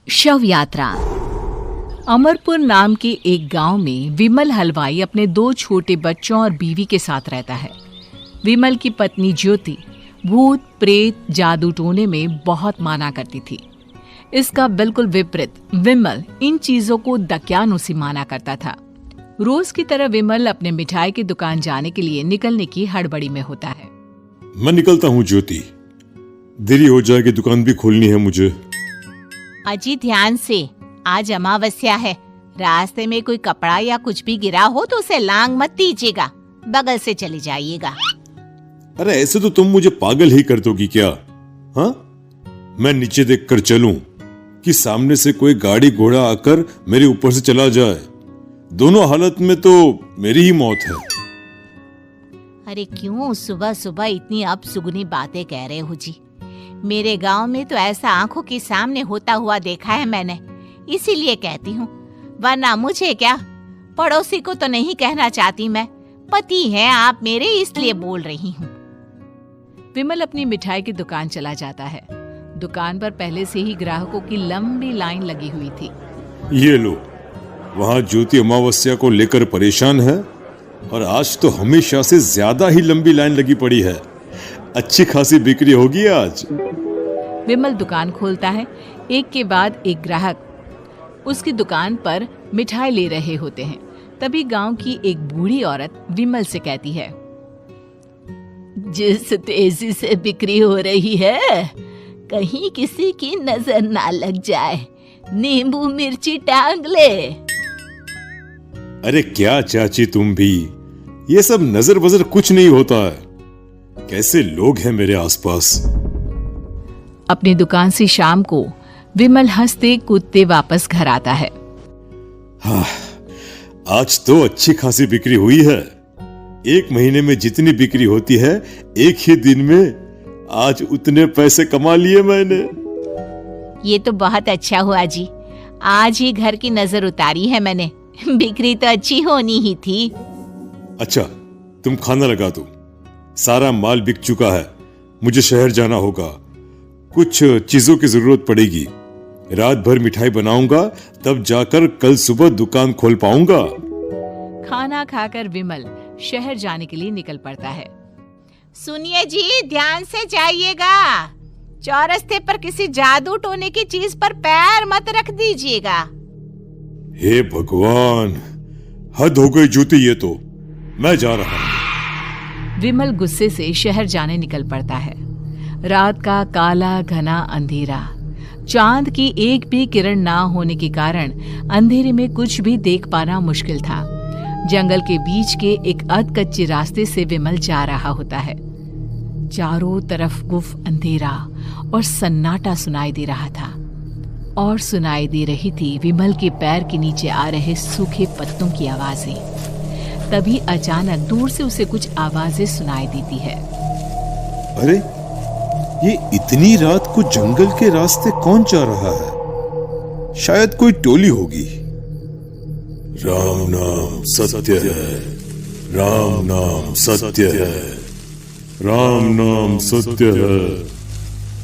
शव यात्रा। अमरपुर नाम के एक गांव में विमल हलवाई अपने 2 छोटे बच्चों और बीवी के साथ रहता है। विमल की पत्नी ज्योति भूत प्रेत जादू टोने में बहुत माना करती थी। इसका बिल्कुल विपरीत विमल इन चीजों को दक्यानुसी माना करता था। रोज की तरह विमल अपने मिठाई की दुकान जाने के लिए निकलने की हड़बड़ी में होता है। मैं निकलता हूँ ज्योति, देरी हो जाएगी, दुकान भी खोलनी है मुझे। अजी ध्यान से, आज अमावस्या है। रास्ते में कोई कपड़ा या कुछ भी गिरा हो तो उसे लांग मत दीजिएगा, बगल से चले जाइएगा। अरे ऐसे तो तुम मुझे पागल ही कर दोगी क्या? हाँ, मैं नीचे देखकर चलूं कि सामने से कोई गाड़ी घोड़ा आकर मेरे ऊपर से चला जाए? दोनों हालत में तो मेरी ही मौत है। अरे क्यों सुबह सुबह इतनी अपसुगनी बातें कह रहे हो जी? मेरे गांव में तो ऐसा आंखों के सामने होता हुआ देखा है मैंने, इसीलिए कहती हूँ, वरना मुझे क्या, पड़ोसी को तो नहीं कहना चाहती मैं। पति हैं आप मेरे, इसलिए बोल रही हूँ। विमल अपनी मिठाई की दुकान चला जाता है। दुकान पर पहले से ही ग्राहकों की लंबी लाइन लगी हुई थी। ये लो, वहाँ ज्योति अमावस्या को लेकर परेशान है और आज तो हमेशा से ज्यादा ही लंबी लाइन लगी पड़ी है। अच्छी खासी बिक्री होगी आज। विमल दुकान खोलता है। एक के बाद एक ग्राहक उसकी दुकान पर मिठाई ले रहे होते हैं। तभी गांव की एक बूढ़ी औरत विमल से कहती है, जिस तेजी से बिक्री हो रही है, कहीं किसी की नजर ना लग जाए, नींबू मिर्ची टांग ले। अरे क्या चाची तुम भी, ये सब नजर बजर कुछ नहीं होता है। कैसे लोग हैं मेरे आसपास। अपनी दुकान से शाम को विमल हंसते कूदते वापस घर आता है। हाँ, आज तो अच्छी खासी बिक्री हुई है। 1 महीने में जितनी बिक्री होती है, एक ही दिन में आज उतने पैसे कमा लिए मैंने। ये तो बहुत अच्छा हुआ जी, आज ही घर की नजर उतारी है मैंने। बिक्री तो अच्छी होनी ही थी। अच्छा, तुम खाना लगा दो, सारा माल बिक चुका है। मुझे शहर जाना होगा, कुछ चीजों की जरूरत पड़ेगी। रात भर मिठाई बनाऊंगा, तब जाकर कल सुबह दुकान खोल पाऊंगा। खाना खाकर विमल शहर जाने के लिए निकल पड़ता है। सुनिए जी, ध्यान से जाइएगा। चौरस्ते पर किसी जादू टोने की चीज पर पैर मत रख दीजिएगा। हे भगवान, हद हो गई ज्योति, ये तो मैं जा रहा हूं। विमल गुस्से से शहर जाने निकल पड़ता है। रात का काला घना अंधेरा, चांद की एक भी किरण ना होने के कारण अंधेरे में कुछ भी देख पाना मुश्किल था। जंगल के बीच के एक अधकच्चे रास्ते से विमल जा रहा होता है। चारों तरफ गुफ अंधेरा और सन्नाटा सुनाई दे रहा था, और सुनाई दे रही थी विमल के पैर के नीचे आ रहे सूखे पत्तों की आवाजें। तभी अचानक दूर से उसे कुछ आवाजें सुनाई देती है। अरे, ये इतनी रात को जंगल के रास्ते कौन जा रहा है? शायद कोई टोली होगी। राम नाम सत्य है, राम नाम सत्य है, राम नाम सत्य है,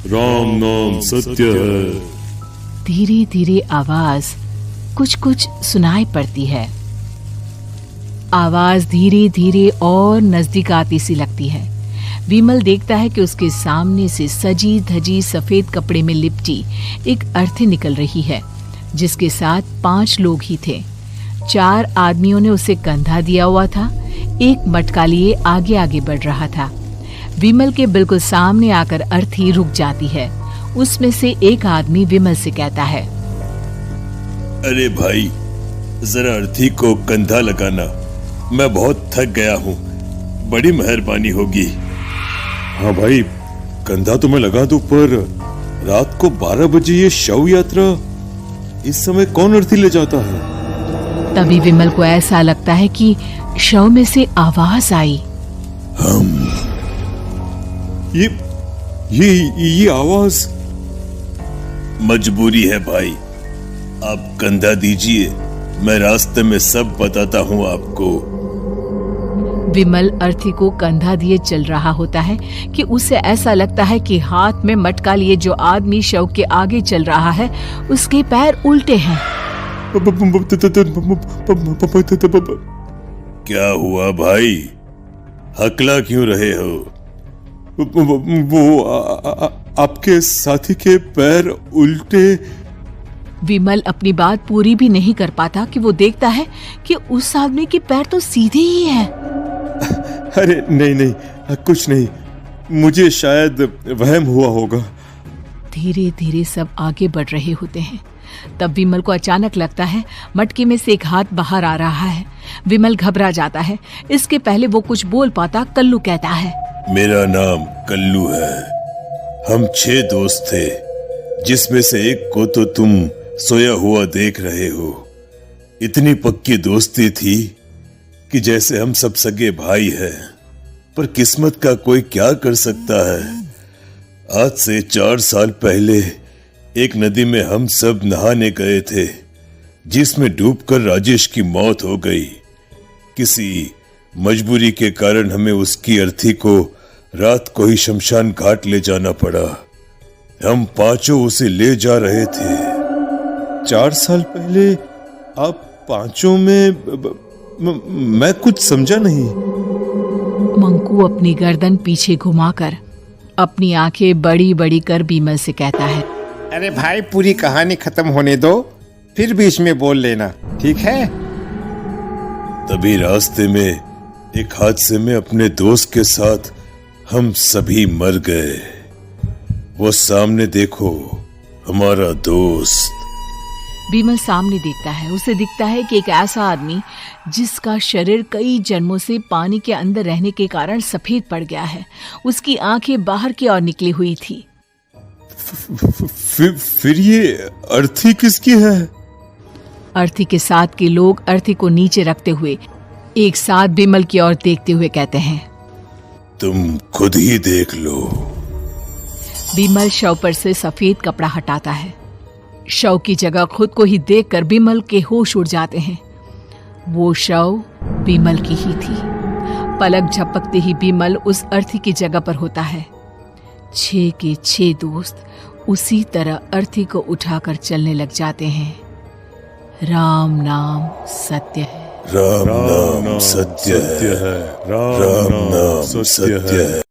राम नाम सत्य है। धीरे धीरे आवाज कुछ कुछ सुनाई पड़ती है। आवाज धीरे धीरे और नजदीक आती सी लगती है। विमल देखता है कि उसके सामने से सजी धजी सफेद कपड़े में लिपटी एक अर्थी निकल रही है, जिसके साथ 5 लोग ही थे। 4 आदमियों ने उसे कंधा दिया हुआ था। एक मटका लिए आगे आगे बढ़ रहा था। विमल के बिल्कुल सामने आकर अर्थी रुक जाती है। उसमें से एक आदमी विमल से कहता है, अरे भाई, जरा अर्थी को कंधा लगाना, मैं बहुत थक गया हूँ, बड़ी मेहरबानी होगी। हाँ भाई, कंधा तो मैं लगा दूं, पर रात को 12 बजे ये शव यात्रा, इस समय कौन अर्थी ले जाता है? तभी विमल को ऐसा लगता है कि शव में से आवाज आई, ये आवाज। मजबूरी है भाई, आप कंधा दीजिए, मैं रास्ते में सब बताता हूँ आपको। विमल अर्थी को कंधा दिए चल रहा होता है कि उसे ऐसा लगता है कि हाथ में मटका लिए जो आदमी शव के आगे चल रहा है उसके पैर उल्टे हैं। क्या हुआ भाई, हकला क्यों रहे हो? वो आपके साथी के पैर उल्टे। विमल अपनी बात पूरी भी नहीं कर पाता कि वो देखता है कि उस आदमी के पैर तो सीधे ही हैं। अरे नहीं, कुछ नहीं, मुझे शायद वहम हुआ होगा। धीरे धीरे सब आगे बढ़ रहे होते हैं। तब विमल को अचानक लगता है मटके में से एक हाथ बाहर आ रहा है। विमल घबरा जाता है। इसके पहले वो कुछ बोल पाता, कल्लू कहता है, मेरा नाम कल्लू है। हम 6 दोस्त थे, जिसमें से एक को तो तुम सोया हुआ देख रहे हो। इतनी पक्की दोस्ती थी कि जैसे हम सब सगे भाई हैं। पर किस्मत का कोई क्या कर सकता है। आज से 4 साल पहले एक नदी में हम सब नहाने गए थे, जिसमें डूबकर राजेश की मौत हो गई। किसी मजबूरी के कारण हमें उसकी अर्थी को रात को ही शमशान घाट ले जाना पड़ा। हम 5 उसे ले जा रहे थे। 4 साल पहले आप 5 में मैं कुछ समझा नहीं। मंकू अपनी गर्दन पीछे घुमाकर अपनी आंखें बड़ी बड़ी कर बीमल से कहता है, अरे भाई, पूरी कहानी खत्म होने दो, फिर बीच में बोल लेना, ठीक है? तभी रास्ते में एक हादसे में अपने दोस्त के साथ हम सभी मर गए। वो सामने देखो, हमारा दोस्त। बीमल सामने देखता है। उसे दिखता है कि एक ऐसा आदमी जिसका शरीर कई जन्मों से पानी के अंदर रहने के कारण सफेद पड़ गया है। उसकी आंखें बाहर की ओर निकली हुई थी। फिर ये अर्थी किसकी है? अर्थी के साथ के लोग अर्थी को नीचे रखते हुए एक साथ बीमल की ओर देखते हुए कहते हैं, तुम खुद ही देख लो। बीमल शव पर से सफेद कपड़ा हटाता है। शव की जगह खुद को ही देखकर बीमल के होश उड़ जाते हैं। वो शव बीमल की ही थी। पलक झपकते ही बीमल उस अर्थी की जगह पर होता है। 6 के 6 दोस्त उसी तरह अर्थी को उठाकर चलने लग जाते हैं। राम नाम सत्य है। राम नाम सत्य है। राम नाम सत्य है।